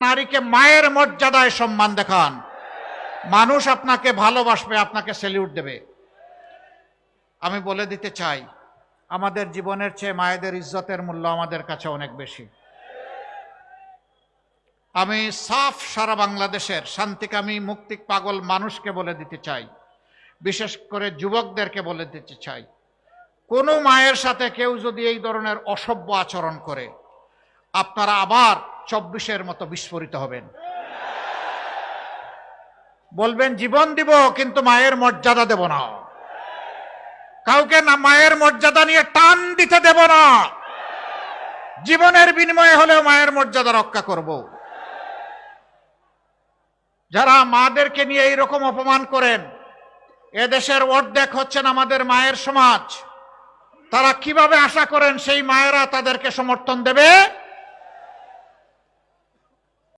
নারীকে মায়ের মর্যাদায় সম্মান দেখান, মানুষ আপনাকে ভালোবাসবে, আপনাকে স্যালিউট দেবে। আমি বলে দিতে চাই, আমাদের জীবনের চেয়ে মায়েদের ইজ্জতের মূল্য আমাদের কাছে অনেক বেশি। আমি সাফ সারা বাংলাদেশের শান্তিকামী মুক্তি পাগল মানুষকে বলে দিতে চাই, বিশেষ করে যুবকদেরকে বলে দিতে চাই, কোনো মায়ের সাথে কেউ যদি এই ধরনের অসভ্য আচরণ করে, আপনারা আবার 24-এর মতো বিস্ফোরিত হবেন। বলবেন জীবন দিব কিন্তু মায়ের মর্যাদা দেব না, কাউকে না মায়ের মর্যাদা নিয়ে টান দিতে দেব না, জীবনের বিনিময়ে হলেও মায়ের মর্যাদা রক্ষা করব। যারা মাদেরকে নিয়ে এইরকম অপমান করেন, এদেশের অর্ধেক হচ্ছেন আমাদের মায়ের সমাজ, তারা কিভাবে আশা করেন সেই মায়েরা তাদেরকে সমর্থন দেবে?